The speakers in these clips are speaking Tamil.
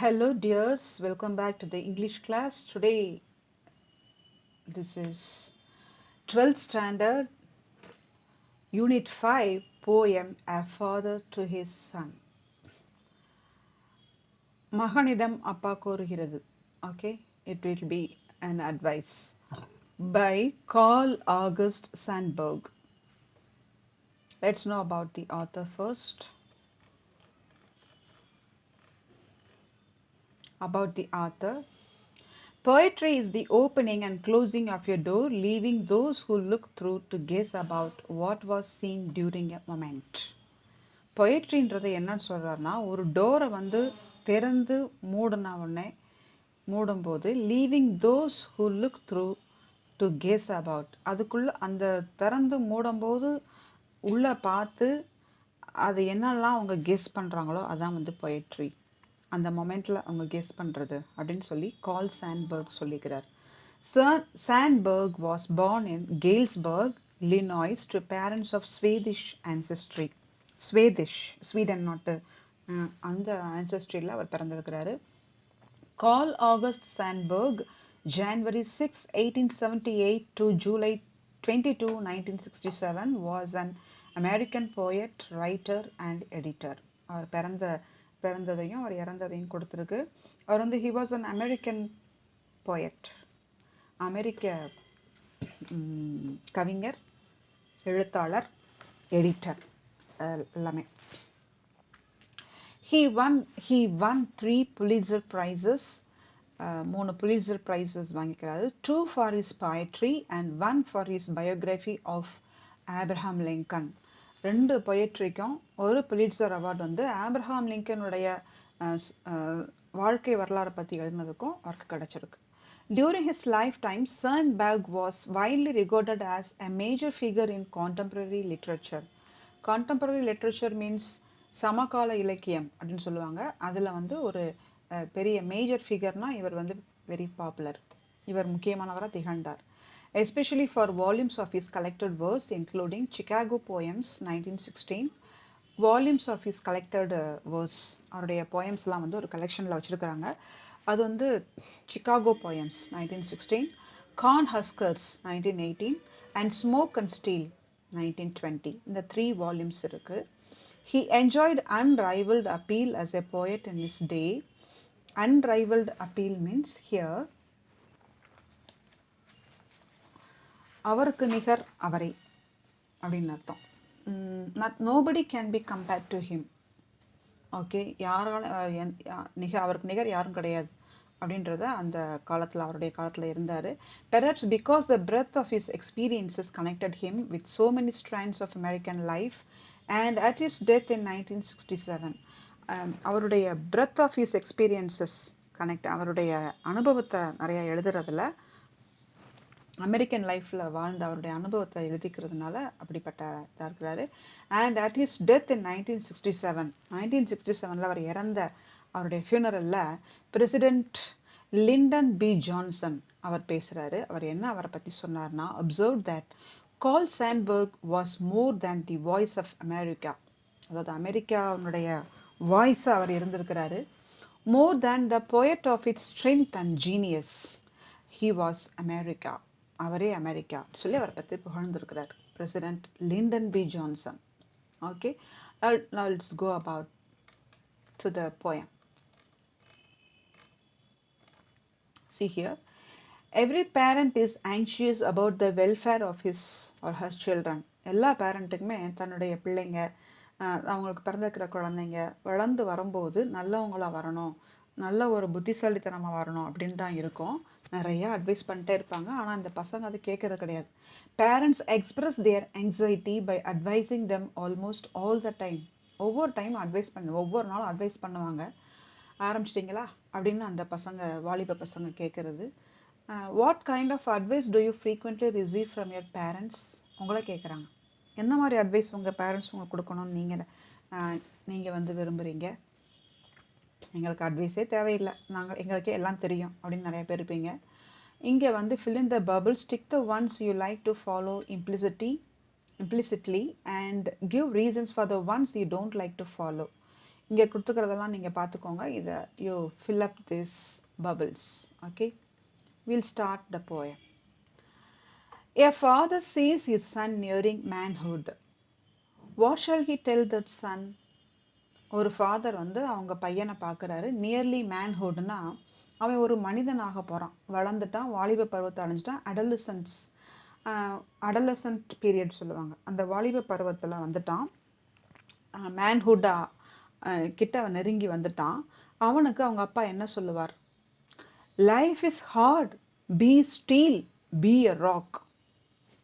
Hello, dears. Welcome back to the English class. Today, this is 12th standard, Unit 5, poem A Father to His Son. மகனிடம் அப்பா கூறுகிறது. Okay, it will be an advice by Carl August Sandburg. Let's know about the author first. About the author. Poetry is the opening and closing of your door, leaving those who look through to guess about what was seen during a moment. பொயட்ரின்றது என்னன்னு சொல்கிறாருன்னா ஒரு டோரை வந்து திறந்து மூடின உடனே மூடும்போது leaving those who look through to guess about அதுக்குள்ளே அந்த திறந்து மூடும்போது உள்ளே பார்த்து அது என்னெல்லாம் அவங்க கெஸ் பண்ணுறாங்களோ அதான் வந்து பொயட்ரி. அந்த மொமெண்ட்டில் அவங்க கெஸ் பண்ணுறது அப்படின்னு சொல்லி கால் Sandberg சொல்லிக்கிறார். Sandberg was born in Galesburg, Illinois, to parents of Swedish ancestry. Sweden நாட்டு அந்த ஆன்செஸ்ட்ரியில் அவர் பிறந்திருக்கிறாரு. கால் August Sandberg January 6, 1878 to July 22, 1967 was an American poet, writer and editor. அவர் பிறந்ததையும் அவர் இறந்ததையும் கொடுத்துருக்கு. அவர் வந்து he was an American poet, அமெரிக்க கவிஞர், எழுத்தாளர், எடிட்டர் எல்லாமே. He won 3 Pulitzer Prizes, 3 Pulitzer Prizes வாங்கிக்கிறாரு. 2 for his poetry and 1 for his biography of Abraham Lincoln. 2 பொயட்ரிக்கும் ஒரு புலிட்சர் அவார்டு வந்து ஆப்ரஹாம் லிங்கனுடைய வாழ்க்கை வரலாறு பற்றி எழுதினதுக்கும் அவருக்கு கிடைச்சிருக்கு. During his lifetime, Sandberg was widely regarded as a major figure in contemporary literature. Contemporary literature means சமகால இலக்கியம் அப்படின்னு சொல்லுவாங்க. அதில் வந்து ஒரு பெரிய மேஜர் ஃபிகர்னா இவர் வந்து வெரி பாப்புலர். இவர் முக்கியமானவராக திகழ்ந்தார். Especially for volumes of his collected verse, including Chicago Poems 1916, volumes of his collected verse. அவருடைய போயம்ஸ்லாம் வந்து ஒரு கலெக்ஷனில் வச்சுருக்கிறாங்க. அது வந்து Chicago poems 1916, Corn Huskers 1918 and Smoke and Steel 1920. இந்த 3 volumes இருக்கு. He enjoyed unrivaled appeal as a poet in his day. Unrivaled appeal means here அவருக்கு நிகர் அவரை அப்படின்னு அர்த்தம். Nobody can be compared to him. Okay, யாரால அவருக்கு நிகர் யாரும் கிடையாது அப்படின்றத அந்த காலத்தில் அவருடைய காலத்தில் இருந்தார். Perhaps because the breath of his experiences connected him with so many strands of American life and at his death in 1967. அவருடைய பிரெத் ஆஃப் ஹிஸ் எக்ஸ்பீரியன்சஸ் அவருடைய அனுபவத்தை நிறைய எழுதுறதுல அமெரிக்கன் லைஃப்பில் வாழ்ந்த அவருடைய அனுபவத்தை எழுதிக்கிறதுனால அப்படிப்பட்ட இதாக இருக்கிறாரு. And at his death in 1967 அவர் இறந்த அவருடைய ஃபியூனரலில் பிரசிடெண்ட் லிண்டன் பி ஜான்சன் அவர் பேசுகிறாரு. அவர் என்ன அவரை பற்றி சொன்னார்னா, observe that Carl Sandburg was more than the voice of America. அதாவது அமெரிக்காவுடைய வாய்ஸாக அவர் இருந்திருக்கிறாரு. More than the poet of its strength and genius, he was America. அவரே அமெரிக்கா சொல்லி அவரை பற்றி புகழ்ந்திருக்கிறார் president Lyndon B Johnson. Okay, now let's go about to the poem. See here, every parent is anxious about the welfare of his or her children. எல்லா பேரண்ட்டுக்குமே தன்னுடைய பிள்ளைங்க, அவங்களுக்கு பிறந்திருக்கிற குழந்தைங்க வளர்ந்து வரும்போது நல்லவங்களாக வரணும், நல்ல ஒரு புத்திசாலித்தனமாக வரணும் அப்படின்னு தான் இருக்கும். நிறைய அட்வைஸ் பண்ணிட்டே இருப்பாங்க. ஆனால் அந்த பசங்க அது கேட்கறது கிடையாது. Parents express their anxiety by advising them almost all the time. ஒவ்வொரு ஒவ்வொரு நாளும் அட்வைஸ் பண்ணுவாங்க. ஆரம்பிச்சிட்டிங்களா அப்படின்னு அந்த பசங்க, வாலிப பசங்க கேட்குறது. What kind of advice do you frequently receive from your parents? உங்களை கேட்குறாங்க, எந்த மாதிரி அட்வைஸ் உங்கள் பேரண்ட்ஸ் உங்களுக்கு கொடுக்கணும்னு நீங்கள் வந்து விரும்புகிறீங்க? எங்களுக்கு அட்வைஸே தேவையில்லை, எங்களுக்கே எல்லாம் தெரியும் அப்படின்னு நிறைய பேர் இருப்பீங்க. இங்கே வந்து fill in the bubble, stick the ones you like to follow implicitly and give reasons for the ones you don't like to follow. இங்கே கொடுத்துக்கிறதெல்லாம் நீங்கள் பார்த்துக்கோங்க. இதை you fill up this bubbles. Okay, we'll start the poem. A father sees his son nearing manhood. What shall he tell that son? ஒரு ஃபாதர் வந்து அவங்க பையனை பார்க்குறாரு. நியர்லி மேன்ஹுட்னா அவன் ஒரு மனிதனாக போகிறான், வளர்ந்துட்டான், வாலிப பருவத்தை அடைஞ்சிட்டான். அடலசன்ட் பீரியட் சொல்லுவாங்க. அந்த வாலிப பருவத்தில் வந்துட்டான், மேன்ஹுட்டா கிட்ட அவன் நெருங்கி வந்துட்டான். அவனுக்கு அவங்க அப்பா என்ன சொல்லுவார்? Life is hard, be steel, be a rock.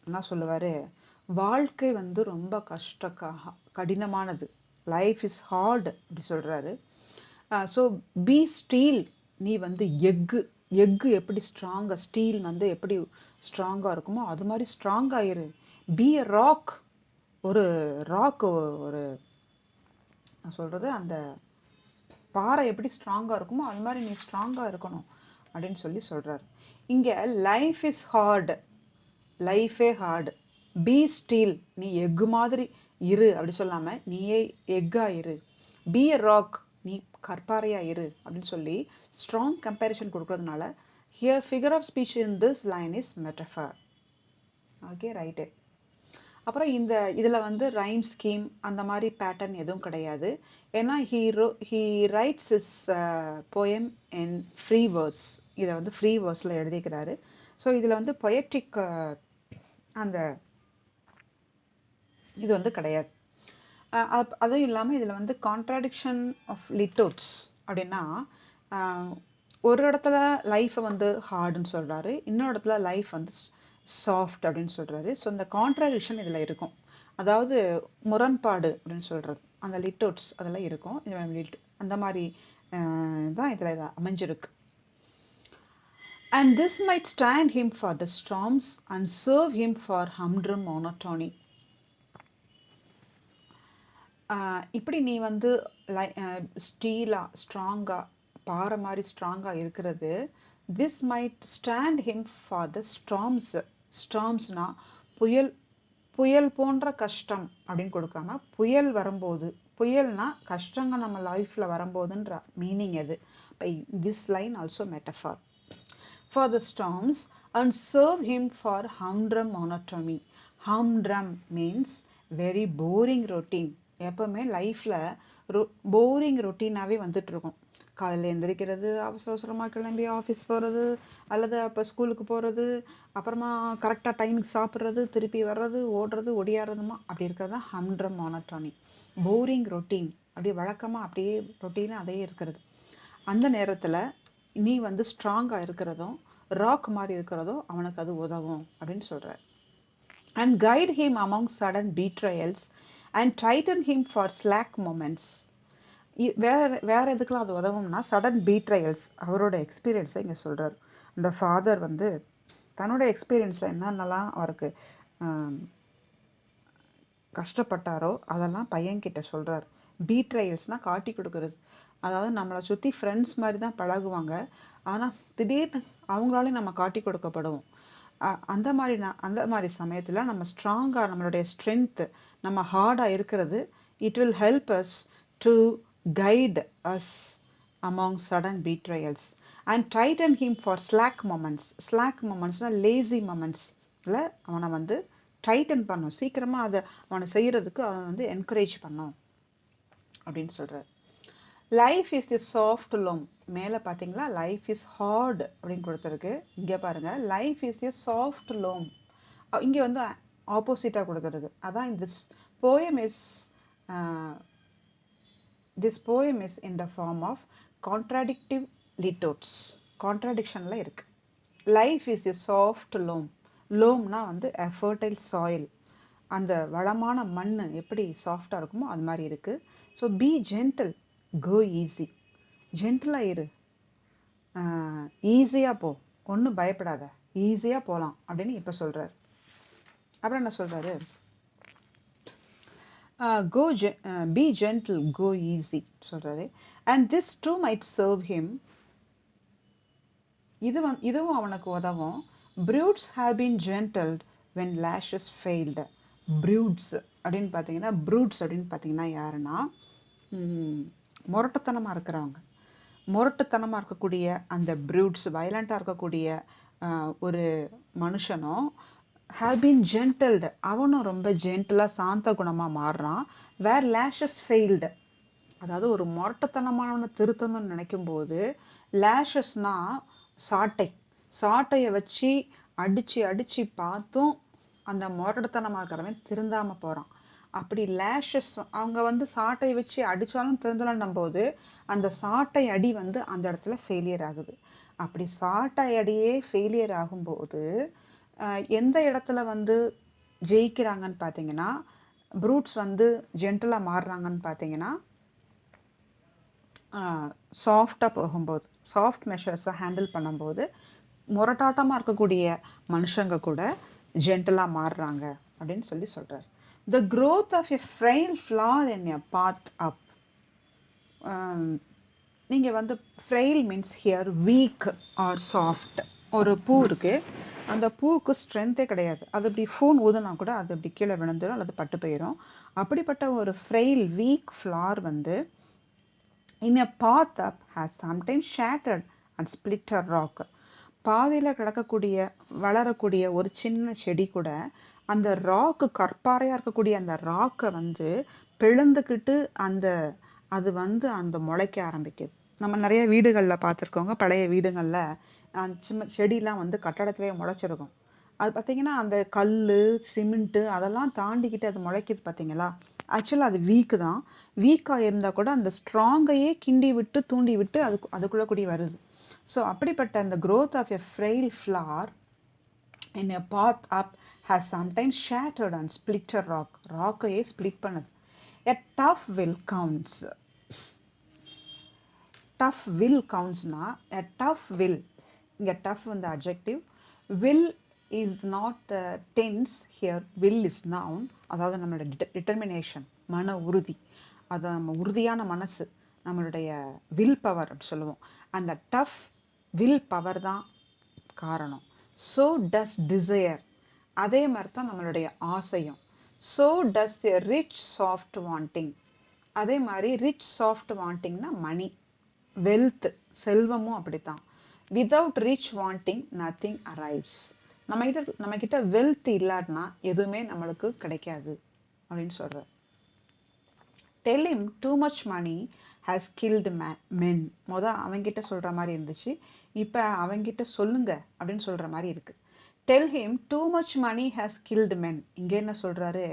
என்ன சொல்லுவார்? வாழ்க்கை வந்து ரொம்ப கடினமானது. லைஃப் இஸ் ஹார்ட் அப்படி சொல்கிறாரு. ஸோ பி ஸ்டீல், நீ வந்து எக்கு எப்படி ஸ்ட்ராங்காக, ஸ்டீல் வந்து எப்படி ஸ்ட்ராங்காக இருக்குமோ அது மாதிரி ஸ்ட்ராங்காக இரு. பி எ ராக், ஒரு ராக், ஒரு நான் சொல்கிறது அந்த பாறை எப்படி ஸ்ட்ராங்காக இருக்குமோ அது மாதிரி நீ ஸ்ட்ராங்காக இருக்கணும் அப்படின்னு சொல்லி சொல்கிறார். இங்கே லைஃப் இஸ் ஹார்டு, லைஃபே ஹார்டு. பி ஸ்டீல், நீ எக்கு மாதிரி இரு அப்படி சொல்லாமல் நீயே எக்காக இரு. பி எ ராக், நீ கற்பாறையாக இரு அப்படின்னு சொல்லி ஸ்ட்ராங் கம்பேரிஷன் கொடுக்குறதுனால here figure of speech in this line is metaphor. Okay, right. அப்புறம் இதில் வந்து ரைம் ஸ்கீம் அந்த மாதிரி பேட்டர்ன் எதுவும் கிடையாது. ஏன்னா he writes is poem in free verse. இதை வந்து ஃப்ரீ வேர்ஸில் எழுதிக்கிறாரு. ஸோ இதில் வந்து பொயட்டிக் அந்த இது வந்து கிடையாது. அதுவும் இல்லாமல் இதில் வந்து கான்ட்ராடிக்ஷன் ஆஃப் லிட்டோட்ஸ் அப்படின்னா, ஒரு இடத்துல லைஃப்பை வந்து ஹார்டுன்னு சொல்கிறாரு, இன்னொரு இடத்துல லைஃப் வந்து சாஃப்ட் அப்படின்னு சொல்கிறாரு. ஸோ இந்த கான்ட்ராடிக்ஷன் இதில் இருக்கும். அதாவது முரண்பாடு அப்படின்னு சொல்கிறது, அந்த லிட்டோட்ஸ் அதெல்லாம் இருக்கும். அந்த மாதிரி தான் இதில் அமைஞ்சிருக்கு. And this might stand him for the storms and serve him for humdrum monotony. இப்படி நீ வந்து ஸ்டீலாக ஸ்ட்ராங்காக பாறை மாதிரி ஸ்ட்ராங்காக இருக்கிறது, this might stand him for the storms. ஸ்டார்ம்ஸ்னா புயல் போன்ற கஷ்டம் அப்படின்னு கொடுக்காம புயல் வரும்போது, புயல்னா கஷ்டங்கள் நம்ம லைஃப்பில் வரும்போதுன்ற மீனிங் எது. By this line also metaphor for the storms and serve him for humdrum monotony. Humdrum means very boring routine. எப்போவுமே லைஃப்பில் போரிங் ரொட்டீனாகவே வந்துட்டுருக்கும். காலையில் எழுந்திரிக்கிறது, அவசரமாக கிளம்பி ஆஃபீஸ் போகிறது, அல்லது அப்போ ஸ்கூலுக்கு போகிறது, அப்புறமா கரெக்டாக டைமுக்கு சாப்பிட்றது, திருப்பி வர்றது, ஓடுறது, ஒடியாடுறதுமா அப்படி இருக்கிறது தான் ஹம்ட்ரம் monotony. போரிங் ரொட்டீன், அப்படியே வழக்கமாக அப்படியே ரொட்டீனாக அதே இருக்கிறது. அந்த நேரத்தில் நீ வந்து ஸ்ட்ராங்காக இருக்கிறதும் ராக் மாதிரி இருக்கிறதும் அவனுக்கு அது உதவும் அப்படின்னு சொல்கிறார். And guide him among sudden betrayals and tighten him for slack moments. வேற எதுக்கெல்லாம் அது உதவும்னா சடன் பீட்ரையல்ஸ், அவரோட எக்ஸ்பீரியன்ஸை இங்கே சொல்கிறார். அந்த ஃபாதர் வந்து தன்னோட எக்ஸ்பீரியன்ஸில் என்னென்னலாம் அவருக்கு கஷ்டப்பட்டாரோ அதெல்லாம் பையன்கிட்ட சொல்கிறார். பீட்ரையல்ஸ்னால் காட்டி கொடுக்கறது. அதாவது நம்மளை சுற்றி ஃப்ரெண்ட்ஸ் மாதிரி தான் பழகுவாங்க, ஆனால் திடீர்னு அவங்களாலையும் நம்ம காட்டி கொடுக்கப்படுவோம். அந்த மாதிரி சமயத்தில் நம்ம ஸ்ட்ராங்காக, நம்மளுடைய ஸ்ட்ரென்த்து, நம்ம ஹார்டாக இருக்கிறது, it will help us to guide us among sudden betrayals and tighten him for slack moments. Slack மொமெண்ட்ஸ்னால் லேசி மொமெண்ட்ஸில் அவனை வந்து டைட்டன் பண்ணும், சீக்கிரமாக அதை அவனை செய்கிறதுக்கு அவனை வந்து என்கரேஜ் பண்ணும் அப்படின்னு சொல்கிறார். Life is the soft loam. மேலே பார்த்தீங்களா, லைஃப் இஸ் ஹார்ட் அப்படின்னு கொடுத்துருக்கு. இங்கே பாருங்கள், life is a soft loam. இங்கே வந்து ஆப்போசிட்டாக கொடுத்துருக்கு. அதான் this poem is in the form of contradictive litotes. கான்ட்ராடிக்ஷனில் இருக்குது. Life is a soft loam. லோம்னா வந்து a fertile soil. அந்த வளமான மண் எப்படி சாஃப்டாக இருக்குமோ அது மாதிரி இருக்குது. So be gentle, go easy. ஜென்டிலாக இரு, ஈஸியாக போ, ஒன்றும் பயப்படாத, ஈஸியாக போகலாம் அப்படின்னு இப்போ சொல்கிறார். அப்புறம் என்ன சொல்கிறாரு? பி ஜென்டில், கோ ஈஸி சொல்கிறாரு. And this too might serve him. இதுவும் அவனுக்கு உதவும். Brutes have been gentled when lashes failed. Brutes அப்படின்னு பார்த்தீங்கன்னா, brutes அப்படின்னு பார்த்தீங்கன்னா யாருன்னா முரட்டுத்தனமாக இருக்கிறவங்க, முரட்டுத்தனமாக இருக்கக்கூடிய அந்த ப்ரூட்ஸ், வயலண்ட்டாக இருக்கக்கூடிய ஒரு மனுஷனும் have been gentled, அவனும் ரொம்ப ஜென்டிலாக சாந்த குணமாக மாறுறான். வேர் லேஷஸ் ஃபெயில்டு, அதாவது ஒரு முரட்டுத்தனமானவனை திருத்தணும்னு நினைக்கும்போது லேஷஸ்னா சாட்டை, சாட்டையை வச்சு அடித்து அடித்து பார்த்தும் அந்த முரட்டுத்தனமாக இருக்கிறவன் திருந்தாமல் போகிறான். அப்படி லேஷஸ் அவங்க வந்து சாட்டை வச்சு அடித்தாலும் திருந்தலன்னும் போது அந்த சாட்டை அடி வந்து அந்த இடத்துல ஃபெயிலியர் ஆகுது. அப்படி சாட்டை அடியே ஃபெயிலியர் ஆகும்போது எந்த இடத்துல வந்து ஜெயிக்கிறாங்கன்னு பார்த்தீங்கன்னா, ப்ரூட்ஸ் வந்து ஜென்டலாக மாறுறாங்கன்னு பார்த்தீங்கன்னா, சாஃப்டாக போகும்போது, சாஃப்ட் மெஷர்ஸை ஹேண்டில் பண்ணும்போது முரட்டாட்டமாக இருக்கக்கூடிய மனுஷங்க கூட ஜென்டலாக மாறுறாங்க அப்படின்னு சொல்லி சொல்கிறார். The growth of a frail flower in a path up. நீங்கள் வந்து frail means here weak or soft. ஒரு பூ இருக்குது, அந்த பூவுக்கு ஸ்ட்ரென்த்தே கிடையாது, அது இப்படி ஃபோன் ஊதுனா கூட அது இப்படி கீழே விழுந்துடும் அல்லது பட்டு போயிடும். அப்படிப்பட்ட ஒரு ஃப்ரைல் வீக் ஃப்ளார் வந்து in a path up has sometimes shattered and split a rock. பாதையில் கிடக்கக்கூடிய வளரக்கூடிய ஒரு சின்ன செடி கூட அந்த ராக்கு, கற்பாறையாக இருக்கக்கூடிய அந்த ராக்கை வந்து பிளந்துக்கிட்டு அது வந்து அந்த முளைக்க ஆரம்பிக்குது. நம்ம நிறைய வீடுகளில் பார்த்துருக்கோங்க, பழைய வீடுகளில் சின்ன செடிலாம் வந்து கட்டடத்திலே முளைச்சிருக்கும். அது பார்த்திங்கன்னா அந்த கல், சிமெண்ட்டு அதெல்லாம் தாண்டிக்கிட்டு அது முளைக்குது பார்த்தீங்களா. ஆக்சுவலாக அது வீக்கு தான். வீக்காக இருந்தால் கூட அந்த ஸ்ட்ராங்கையே கிண்டி விட்டு தூண்டி விட்டு அதுக்குள்ளே கூடி வருது. ஸோ அப்படிப்பட்ட அந்த growth of a frail flower in a path up has sometimes shattered and split a rock. ராக்கையே ஸ்பிளிட் பண்ணுது. A tough will counts. Tough will countsனா a tough will, இங்கே tough வந்து adjective, will is not tense here, will is noun. அதாவது நம்மளோட determination, மன உறுதி, அது நம்ம உறுதியான மனசு, நம்மளுடைய வில் பவர் அப்படி சொல்லுவோம். அந்த டஃப் வில் பவர் தான் காரணம். ஸோ டஸ் டிசையர், அதே மாதிரி தான் நம்மளுடைய ஆசையும். So does a rich soft wanting, அதே மாதிரி ரிச் சாஃப்ட் வாண்டிங்னா மணி, வெல்த், செல்வமும் அப்படித்தான். Without rich wanting nothing arrives. நம்மக்கிட்ட வெல்த் இல்லாட்டினா எதுவுமே நம்மளுக்கு கிடைக்காது அப்படின்னு சொல்கிறார். Tell him too much money has killed men. அவங்கிட்ட சொல்கிற மாதிரி இருந்துச்சு, இப்போ அவங்கிட்ட சொல்லுங்க அப்படின்னு சொல்கிற மாதிரி இருக்கு. Tell him too much money has killed men. இங்கே என்ன சொல்கிறாரு,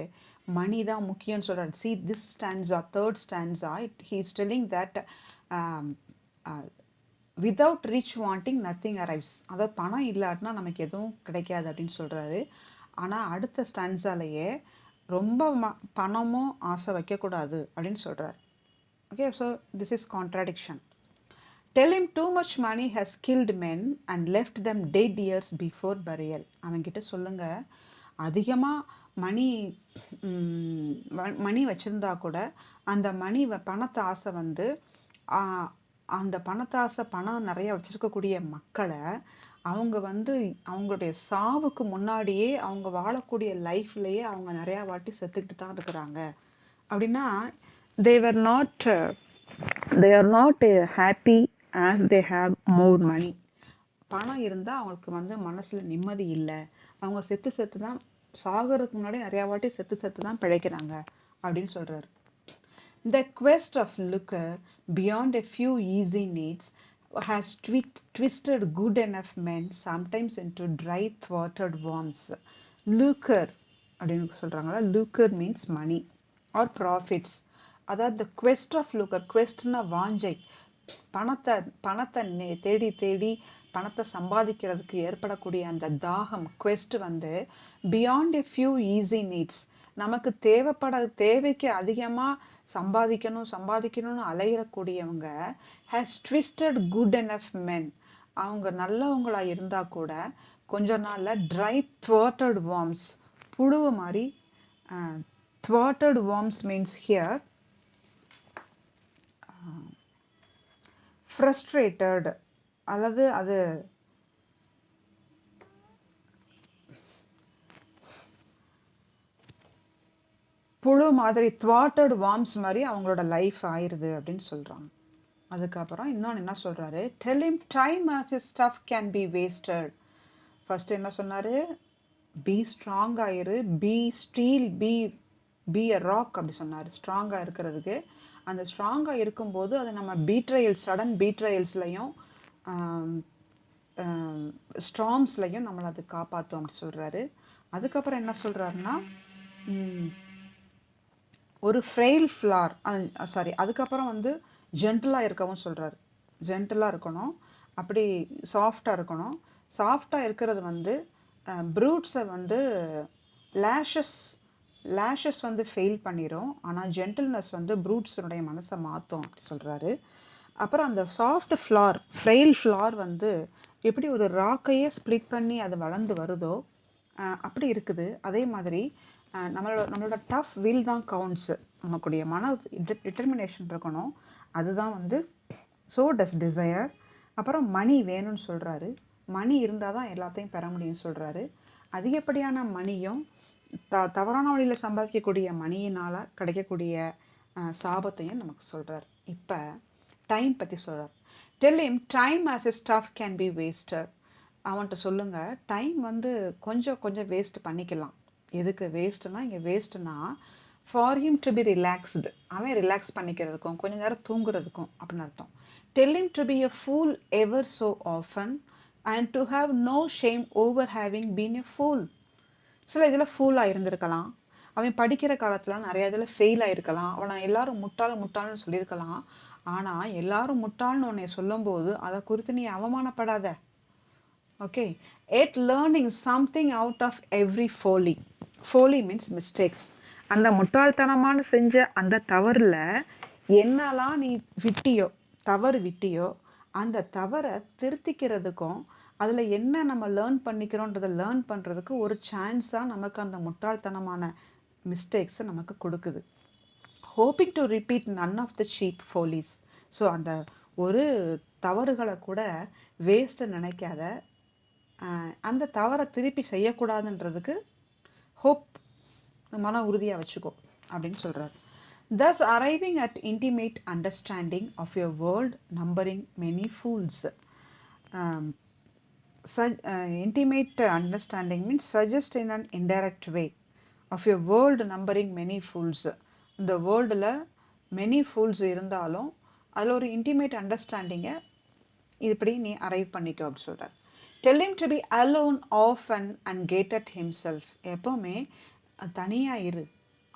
மணி தான் முக்கியம்னு சொல்கிறாரு. See this stanza, third stanza, he is telling that without rich wanting nothing arrives. அதாவது பணம் இல்லாட்டினா நமக்கு எதுவும் கிடைக்காது அப்படின்னு சொல்கிறாரு. ஆனால் அடுத்த ஸ்டான்ஸாலேயே ரொம்ப பணமும் ஆசை வைக்கக்கூடாது அப்படின்னு சொல்கிறார். Okay, so this is contradiction. Tell him too much money has killed men and left them dead years before burial. அவங்கிட்ட சொல்லுங்க, அதிகமாக மணி வச்சுருந்தா கூட அந்த பணத்தை ஆசை வந்து அந்த பணத்தாசை, பணம் நிறைய வச்சுருக்கக்கூடிய மக்களை அவங்க வந்து அவங்களுடைய சாவுக்கு முன்னாடியே அவங்க வாழக்கூடிய லைஃப்லேயே அவங்க நிறையா வாட்டி செத்துக்கிட்டு தான் இருக்கிறாங்க. அப்படின்னா they are not happy as they have more money. பணம் இருந்தால் அவங்களுக்கு வந்து மனசில் நிம்மதி இல்லை, அவங்க செத்து தான் சாகிறதுக்கு முன்னாடி நிறையா வாட்டி செத்து தான் பிழைக்கிறாங்க அப்படின்னு சொல்கிறாரு. The quest of lucre beyond a few easy needs has twisted good enough men sometimes into dry thwarted worms. Lucre அப்படின்னு சொல்கிறாங்களா, lucre means money or profits. அதாவது the quest of lucre, questனா வாஞ்சை, பணத்தை தேடி தேடி பணத்தை சம்பாதிக்கிறதுக்கு ஏற்படக்கூடிய அந்த தாகம், quest வந்து beyond a few easy needs, நமக்கு தேவைக்கு அதிகமாக சம்பாதிக்கணும்னு அலையிறக்கூடியவங்க has twisted good enough men, அவங்க நல்லவங்களாக இருந்தால் கூட கொஞ்ச நாளில் dry thwarted worms, புழுவு மாதிரி. thwarted worms means here frustrated, அல்லது அது புழு மாதிரி thwarted worms மாதிரி அவங்களோட லைஃப் ஆயிருது அப்படின்னு சொல்றாங்க. அதுக்கப்புறம் இன்னொன்னு என்ன சொல்றாரு, tell him time as his stuff can be wasted. First என்ன சொன்னாரு, பி ஸ்ட்ராங் ஆயிரு, be steel, be a rock அப்படி சொன்னாரு. ஸ்ட்ராங்கா இருக்கிறதுக்கு, அந்த ஸ்ட்ராங்கா இருக்கும்போது அது நம்ம பீட்ரையல், சடன் பீட்ரையல்ஸ்லையும் ஸ்ட்ராம்ஸ்லையும் நம்மளை அது காப்பாற்றும் அப்படி சொல்றாரு. அதுக்கப்புறம் என்ன சொல்றாருன்னா, ஒரு ஃப்ரெயில் ஃப்ளார், சாரி, அதுக்கப்புறம் வந்து ஜென்டலாக இருக்கவும் சொல்கிறாரு. ஜென்டலாக இருக்கணும், அப்படி சாஃப்டாக இருக்கணும். சாஃப்டாக இருக்கிறது வந்து ப்ரூட்ஸை வந்து லேஷஸ் லேஷஸ் வந்து ஃபெயில் பண்ணிடும், ஆனால் ஜென்டில்னஸ் வந்து ப்ரூட்ஸனுடைய மனசை மாற்றும் அப்படி சொல்கிறாரு. அப்புறம் அந்த சாஃப்ட் ஃப்ளார், ஃப்ரெயில் ஃப்ளார் வந்து எப்படி ஒரு ராக்கையே ஸ்ப்ளிட் பண்ணி அது வளர்ந்து வருதோ அப்படி இருக்குது. அதே மாதிரி நம்மளோட டஃப் வில் தான் கவுண்ட்ஸு. நமக்குடைய மன டிட்டர்மினேஷன் இருக்கணும், அதுதான் வந்து ஸோ டஸ் டிசையர். அப்புறம் மணி வேணும்னு சொல்கிறாரு. மணி இருந்தால் தான் எல்லாத்தையும் பெற முடியும்னு சொல்கிறாரு. அதிகப்படியான மணியும் தவறான வழியில் சம்பாதிக்கக்கூடிய மணியினால் கிடைக்கக்கூடிய சாபத்தையும் நமக்கு சொல்கிறார். இப்போ டைம் பற்றி சொல்கிறார். Tell him time as a stuff can be wasted. அவன்கிட்ட சொல்லுங்கள், டைம் வந்து கொஞ்சம் கொஞ்சம் வேஸ்ட் பண்ணிக்கலாம். எதுக்கு வேஸ்ட்டுனா, இங்கே வேஸ்ட்டுனா for him to be relaxed, அவன் ரிலாக்ஸ் பண்ணிக்கிறதுக்கும் கொஞ்ச நேரம் தூங்குறதுக்கும் அப்படின்னு அர்த்தம். Tell him to be a fool ever so often and to have no shame over having been a fool. சில இதில் ஃபூலாக இருந்திருக்கலாம், அவன் படிக்கிற காலத்தில் நிறைய இதில் ஃபெயில் ஆகிருக்கலாம், அவனை எல்லாரும் முட்டாள்னு சொல்லியிருக்கலாம். ஆனால் எல்லாரும் முட்டாள்னு உன்னை சொல்லும்போது அதை குறித்து நீ அவமானப்படாத. Okay, yet learning something out of every folly. Folly means mistakes. அந்த முட்டாள்தனமான செஞ்ச அந்த தவறில் என்னெல்லாம் நீ தவறு விட்டியோ அந்த தவறை திருத்திக்கிறதுக்கும் அதில் என்ன நம்ம லேர்ன் பண்ணிக்கிறோன்றதை லேர்ன் பண்ணுறதுக்கு ஒரு சான்ஸாக நமக்கு அந்த முட்டாள்தனமான மிஸ்டேக்ஸை நமக்கு கொடுக்குது. Hoping to repeat none of the cheap follies. So அந்த ஒரு தவறுகளை கூட வேஸ்ட்டு நினைக்காத, அந்த தவறை திருப்பி செய்யக்கூடாதுன்றதுக்கு ஹோப், மன உறுதியாக வச்சுக்கோ அப்படின்னு சொல்கிறார். thus arriving at intimate understanding of your world numbering many fools. Intimate understanding means suggest in an indirect way of your world numbering many fools. இந்த வேர்ல்டில் மெனி ஃபூல்ஸ் இருந்தாலும் அதில் ஒரு இன்டிமேட் அண்டர்ஸ்டாண்டிங்கை இப்படி நீ அரைவ் பண்ணிக்கோ அப்படின்னு சொல்கிறார். Tell him to be alone often and get at himself. எப்போவுமே தனியாக இரு,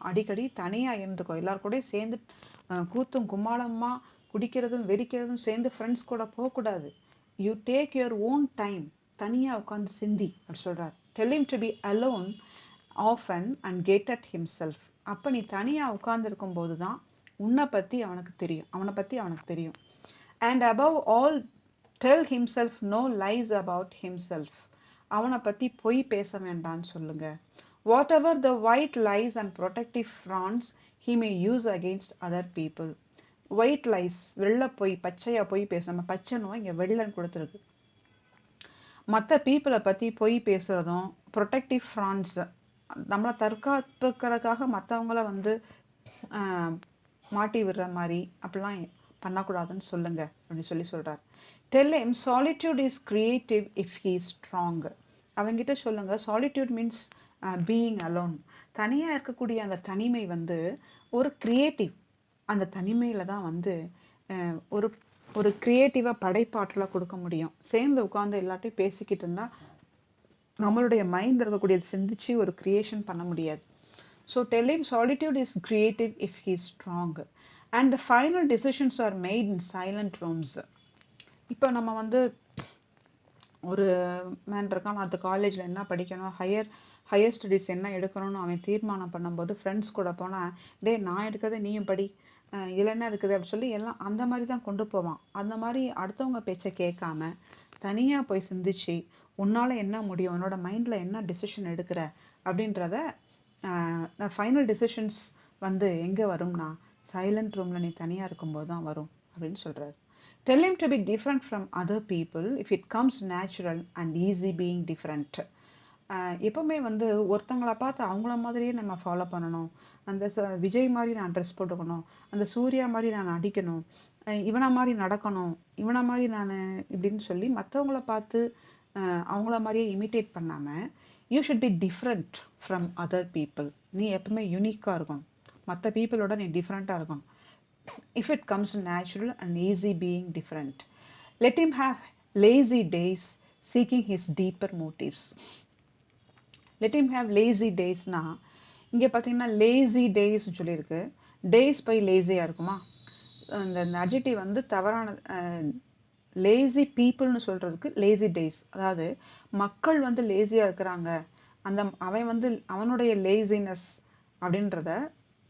அடிக்கடி தனியாக இருந்துக்கோ. எல்லாரும் கூட சேர்ந்து கூத்தும் கும்மாளமாக குடிக்கிறதும் வெறிக்கிறதும் சேர்ந்து ஃப்ரெண்ட்ஸ் கூட போகக்கூடாது. You take your own time, தனியாக உட்காந்து சிந்தி அப்படி சொல்கிறார். Tell him to be alone often and get at himself. அப்போ நீ தனியாக உட்கார்ந்துருக்கும் போது தான் உன்னை பற்றி அவனுக்கு தெரியும். And above all tell himself no lies about himself. அவனை பற்றி பொய் பேச வேண்டான்னு சொல்லுங்க. Whatever the white lies and protective fronts he may use against other people. White lies, வெள்ளை பொய், பச்சையா பொய் பேசாம, பச்சைனோ இங்கே வெள்ளன்னு கொடுத்துருக்கு. மற்ற பீப்புளை பற்றி பொய் பேசுகிறதும், ப்ரொடெக்டிவ் ஃப்ரான்ஸ், நம்மளை தற்காப்புக்கிறதுக்காக மற்றவங்கள வந்து மாட்டி விடுற மாதிரி அப்படிலாம் பண்ணக்கூடாதுன்னு சொல்லுங்க அப்படின்னு சொல்கிறார். Tell him solitude is creative if he is strong. அவங்கிட்ட சொல்லுங்க, solitude means being alone. தனியாக இருக்கக்கூடிய அந்த தனிமை வந்து ஒரு கிரியேட்டிவ். அந்த தனிமையில் தான் வந்து ஒரு ஒரு கிரியேட்டிவாக படைப்பாற்றலை கொடுக்க முடியும். சேர்ந்து உட்காந்து எல்லாத்தையும் பேசிக்கிட்டு இருந்தால் நம்மளுடைய மைண்ட் இருக்கக்கூடியது சிந்திச்சு ஒரு கிரியேஷன் பண்ண முடியாது. So tell him solitude is creative if he is strong and the final decisions are made in silent rooms. இப்போ நம்ம வந்து ஒரு மேன் இருக்கான், அந்த காலேஜில் என்ன படிக்கணும், ஹையர் ஸ்டடீஸ் என்ன எடுக்கணும்னு அவன் தீர்மானம் பண்ணும்போது ஃப்ரெண்ட்ஸ் கூட போனால், டே நான் எடுக்கிறத நீயும் படி, இதில் என்ன இருக்குது அப்படின்னு சொல்லி எல்லாம் அந்த மாதிரி தான் கொண்டு போவான். அந்த மாதிரி அடுத்தவங்க பேச்சை கேட்காம தனியாக போய் சிந்திச்சு உன்னால் என்ன முடியும், உன்னோட மைண்டில் என்ன டெசிஷன் எடுக்கிற அப்படின்றத ஃபைனல் டெசிஷன்ஸ் வந்து எங்கே வரும்னா சைலண்ட் ரூமில் நீ தனியாக இருக்கும்போது தான் வரும் அப்படின்னு சொல்கிறாரு. Tell him to be different from other people if it comes natural and easy being different. எப்பவுமே வந்து ஒருத்தங்கள பார்த்து அவங்கள மாதிரியே நம்ம ஃபாலோ பண்ணணும். அந்த விஜய் மாரி நான் ட்ரெஸ் போட்டுக்கணும். அந்த சூர்யா மாரி நான் நடிக்கணும். இவன மாரி நடக்கணும். இவன மாரி நானு இப்படின்னு சொல்லி மத்தவங்கள பார்த்து அவங்கள மாரியே இமிட்டேட் பண்ணாம, you should be different from other people. நீ எப்பவுமே யூனிக்கா இருக்கணும். மத்த பீப்பிளோட நீ டிஃபரண்டா இருக்கணும். If it comes natural and easy being different. Let him have lazy days seeking his deeper motives. Let him have lazy daysனா இங்கே பார்த்தீங்கன்னா லேசி டேஸ்ன்னு சொல்லியிருக்கு. டேஸ் பை லேசியாக இருக்குமா? இந்த அட்ஜெக்டிவ் வந்து தவறான லேசி பீப்புள்னு சொல்கிறதுக்கு லேசி டேஸ். அதாவது மக்கள் வந்து லேசியாக இருக்கிறாங்க, அந்த அவன் வந்து அவனுடைய லேசினஸ் அப்படின்றத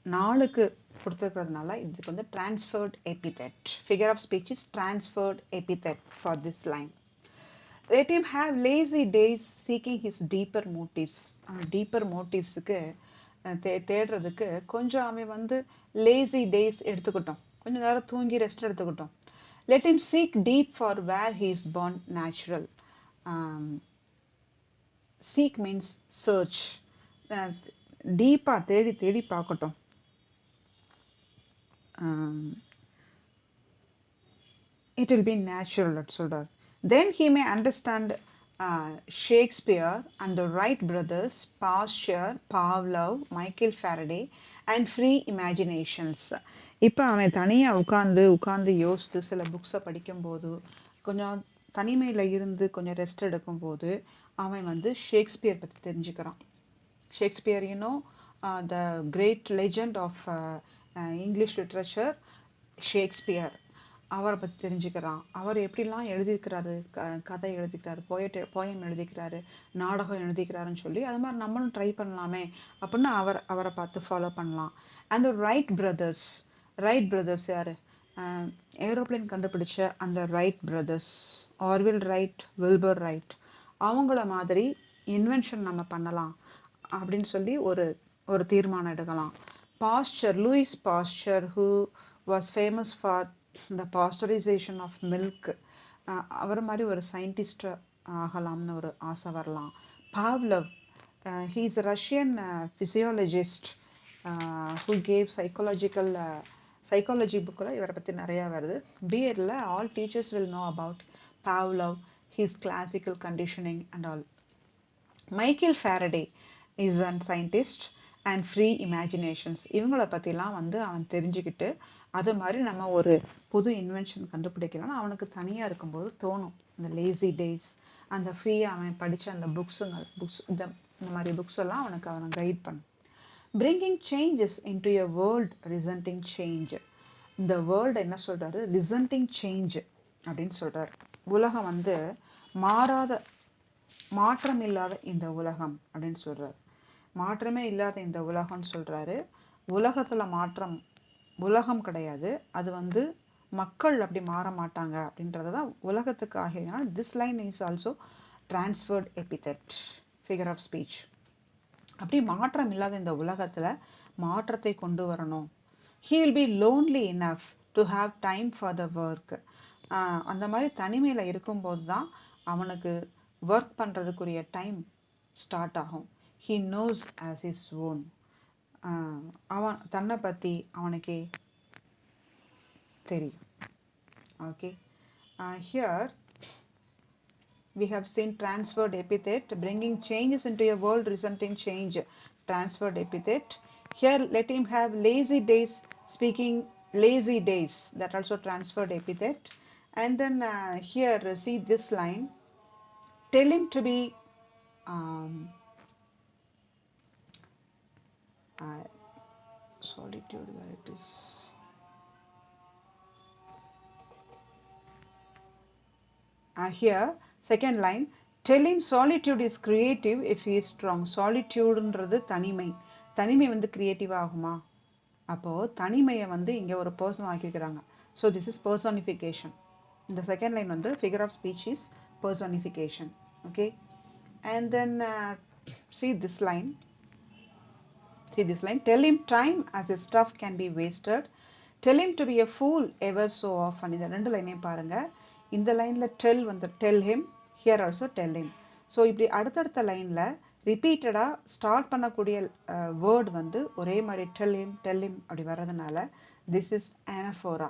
நாளுக்கு கொடுத்துருக்கிறதுனால இதுக்கு வந்து transferred epithet. Figure of speech is transferred epithet for this line. Let him have lazy days seeking his deeper motives. Deeper மோட்டிவ்ஸுக்கு தேடுறதுக்கு கொஞ்சம் அவன் வந்து லேசி டேஸ் எடுத்துக்கிட்டோம், கொஞ்சம் நேரம் தூங்கி ரெஸ்ட் எடுத்துக்கிட்டோம். Let him seek deep for where he is born natural. Seek means search. டீப்பாக தேடி தேடி பார்க்கட்டும். It will be natural சொல்றார். Then he may understand Shakespeare and the Wright brothers, Pasteur, Pavlov, Michael Faraday and free imaginations. இப்போ அவன் தனியாக உட்காந்து யோசித்து சில புக்ஸை படிக்கும்போது, கொஞ்சம் தனிமையில் இருந்து கொஞ்சம் ரெஸ்ட் எடுக்கும்போது அவன் வந்து ஷேக்ஸ்பியர் பற்றி தெரிஞ்சுக்கிறான். Shakespeare the great legend of English literature Shakespeare. அவரை பற்றி தெரிஞ்சுக்கிறான். அவர் எப்படிலாம் எழுதியிருக்கிறாரு, கதை எழுதிக்கிறாரு, போயம் எழுதிக்கிறாரு, நாடகம் எழுதிக்கிறாருன்னு சொல்லி அது மாதிரி நம்மளும் ட்ரை பண்ணலாமே அப்படின்னு அவரை பார்த்து ஃபாலோ பண்ணலாம். அந்த ரைட் பிரதர்ஸ் யார்? ஏரோப்ளேன் கண்டுபிடிச்ச அந்த Wright brothers, ஆர்வில் right, Wilbur right, அவங்கள மாதிரி இன்வென்ஷன் நம்ம பண்ணலாம் அப்படின்னு சொல்லி ஒரு தீர்மானம் எடுக்கலாம். Louis Pasteur who was famous for the pasteurization of milk, அவர் மாதிரி ஒரு சயின்டிஸ்ட் ஆகலாம்னு ஒரு ஆசை வரலாம். பாவ்லவ், he is a Russian physiologist who gave psychology புக்கில் இவரை பற்றி நிறையா வருது. பிஎட்ல all teachers will know about Pavlov, his classical conditioning and all. Michael Faraday is a scientist and free imaginations. இவங்கள பற்றிலாம் வந்து அவன் தெரிஞ்சுக்கிட்டு அது மாதிரி நம்ம ஒரு புது இன்வென்ஷன் கண்டுபிடிக்கலாம்னு அவனுக்கு தனியாக இருக்கும்போது தோணும். இந்த லேசி டேஸ், அந்த ஃப்ரீயாக அவன் படித்த அந்த புக்ஸ் இந்த மாதிரி புக்ஸ் எல்லாம் அவனை கைட் பண்ணும். Bringing changes into a world resenting change. இந்த வேர்ல்டு என்ன சொல்கிறாரு? ரிசன்டிங் சேஞ்ச் அப்படின்னு சொல்கிறார். உலகம் வந்து மாற்றம் இல்லாத இந்த உலகம் அப்படின்னு சொல்கிறார். மாற்றமே இல்லாத இந்த உலகம்னு சொல்கிறாரு. உலகத்தில் உலகம் கிடையாது, அது வந்து மக்கள் அப்படி மாற மாட்டாங்க அப்படின்றது தான் உலகத்துக்கு ஆகியதுனால this line is also transferred epithet, figure of speech. அப்படி மாற்றம் இல்லாத இந்த உலகத்தில் மாற்றத்தை கொண்டு வரணும். He will be lonely enough to have time for the work. அந்த மாதிரி தனிமையில் இருக்கும்போது தான் அவனுக்கு ஒர்க் பண்ணுறதுக்குரிய டைம் ஸ்டார்ட் ஆகும். He knows as his own. அவன் தன்னை பற்றி அவனுக்கே தெரியும். Okay. Here we have seen transferred epithet, bringing changes into a world resenting change. Transferred epithet. Here let him have lazy days, speaking lazy days, that also transferred epithet. And then here see this line, tell him to be solitude, where it is. Here second line, tell him solitude is creative if he is strong. Solitudeன்றது தனிமை வந்து கிரியேட்டிவ் ஆகுமா? அப்போது தனிமையை வந்து இங்கே ஒரு பர்சன் ஆக்கிக்கிறாங்க. So this is personification. இந்த செகண்ட் லைன் வந்து figure of speech is personification. Okay. And then see this line, tell him time as his stuff can be wasted, tell him to be a fool ever so often. இந்த ரெண்டு லைனையும் பாருங்கள். இந்த லைனில் tell வந்து tell him, here also tell him. So இப்படி அடுத்தடுத்த லைனில் ரிப்பீட்டடாக ஸ்டார்ட் பண்ணக்கூடிய வேர்டு வந்து ஒரே மாதிரி டெல் him அப்படி வர்றதுனால this is anaphora.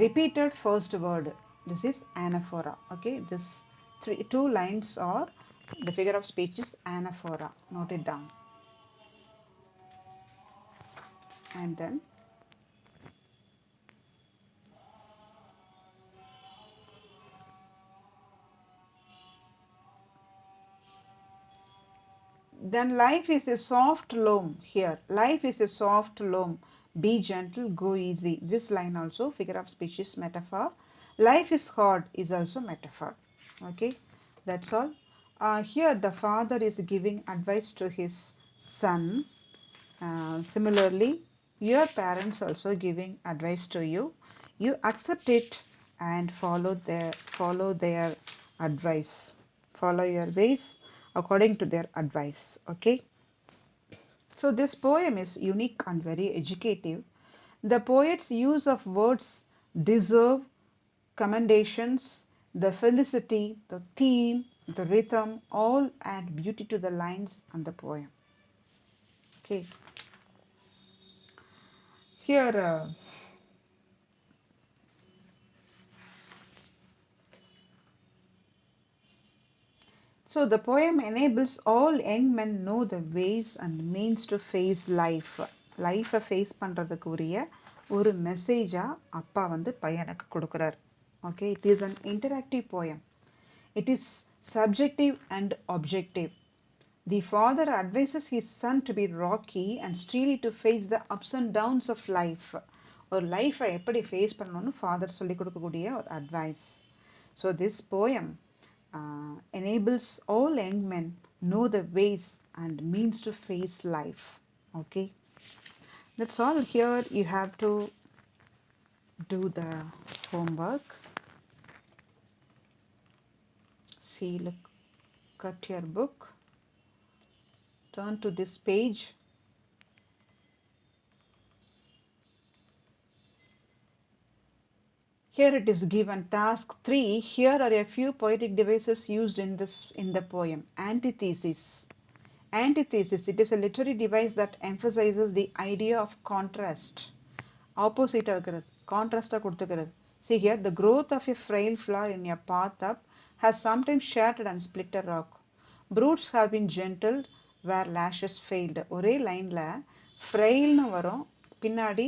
Repeated first word, this is anaphora. Okay, this two lines are the figure of speech is anaphora. Note it down. And then life is a soft loam. Here life is a soft loam, be gentle, go easy. This line also figure of speech is metaphor. Life is hard is also metaphor. Okay, that's all. Here the father is giving advice to his son. Similarly, your parents also giving advice to you. You accept it and follow their advice. Follow your ways according to their advice. Okay. So this poem is unique and very educative. The poet's use of words deserve commendations. The felicity, the theme, the rhythm all add beauty to the lines and the poem. Okay. Here so the poem enables all young men know the ways and means to face life. லைஃப்பை ஃபேஸ் பண்ணுறதுக்கு உரிய ஒரு மெசேஜாக அப்பா வந்து பையனுக்கு கொடுக்குறார். Okay, it is an interactive poem. It is subjective and objective. The father advises his son to be rocky and steely to face the ups and downs of life. ஒரு லைஃப்பை எப்படி ஃபேஸ் பண்ணணும்னு ஃபாதர் சொல்லி கொடுக்கக்கூடிய ஒரு advice. So this poem enables all young men know the ways and means to face life. Okay, that's all. Here you have to do the homework. See, look at your book, turn to this page. Here it is given task 3. Here are a few poetic devices used in the poem. Antithesis. Antithesis, it is a literary device that emphasizes the idea of contrast. Opposite இருக்கிறது, contrast கொடுத்துக்கிறது. See here, the growth of a frail flower in a path up has sometimes shattered and split a rock. Broots have been gentled where lashes failed. ஒரே லைன்ல ஃப்ரெயில்னு வரும், பின்னாடி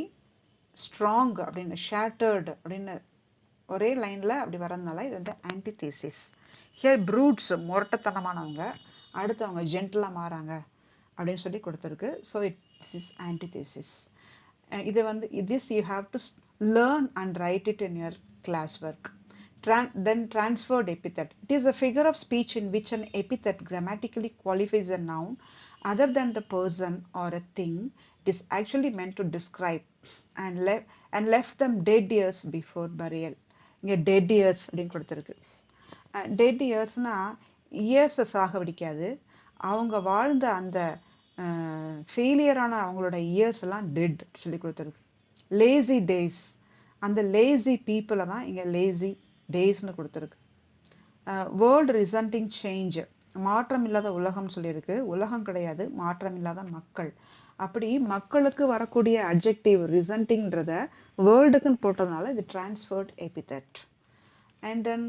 ஸ்ட்ராங் அப்படின்னு ஷேட்டர்டு அப்படின்னு ஒரே லைனில் அப்படி வரதுனால இது வந்து ஆன்டிதேசிஸ். ஹியர் ப்ரூட்ஸ் முரட்டத்தனமானவங்க, அடுத்தவங்க ஜென்டலாக மாறாங்க அப்படின்னு சொல்லி கொடுத்துருக்கு. So it's is antithesis. இதை வந்து this you have to learn and write it in your class work. Then transferred epithet. It is a figure of speech in which an epithet grammatically qualifies a noun other than the person or a thing it is actually meant to describe and left them dead years before burial. இங்கே டெட் இயர்ஸ் அப்படின்னு கொடுத்துருக்கு. டெட் இயர்ஸ்னால் இயர்ஸை சாகடிக்காது, அவங்க வாழ்ந்த அந்த ஃபெயிலியரான அவங்களோட இயர்ஸ் எல்லாம் டெட் சொல்லி கொடுத்துருக்கு. லேசி டேஸ், அந்த லேசி பீப்புளை தான் இங்கே லேசி டேஸ்னு கொடுத்துருக்கு. வேர்ல்டு ரிசன்டிங் சேஞ்ச், மாற்றம் இல்லாத உலகம் சொல்லியிருக்கு. உலகம் கிடையாது, மாற்றம் இல்லாத மக்கள். அப்படி மக்களுக்கு வரக்கூடிய அட்ஜெக்டிவ் ரிசன்டிங்கிறத வேர்ல்டுக்குன்னு போட்டதுனால இது transferred epithet. And then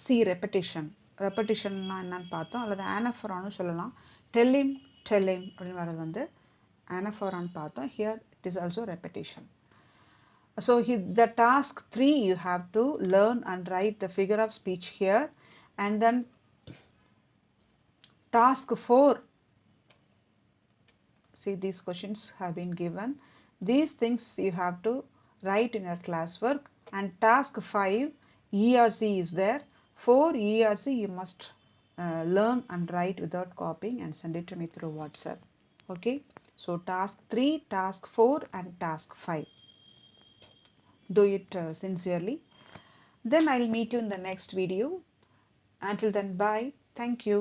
see repetition. ரெப்படிஷன்னா என்னன்னு பார்த்தோம், அல்லது ஆனஃபோரான்னு சொல்லலாம். டெல்லிம் அப்படின்னு வர்றது வந்து ஆனஃபோரான்னு பார்த்தோம். Here it is also repetition. So the task 3 you have to learn and write the figure of speech here, and then task 4, see these questions have been given. These things you have to write in your classwork. And task 5 ERC is there. For ERC you must learn and write without copying and send it to me through WhatsApp. Okay, so task 3, task 4 and task 5. Do it sincerely. Then I'll meet you in the next video. Until then, bye. Thank you.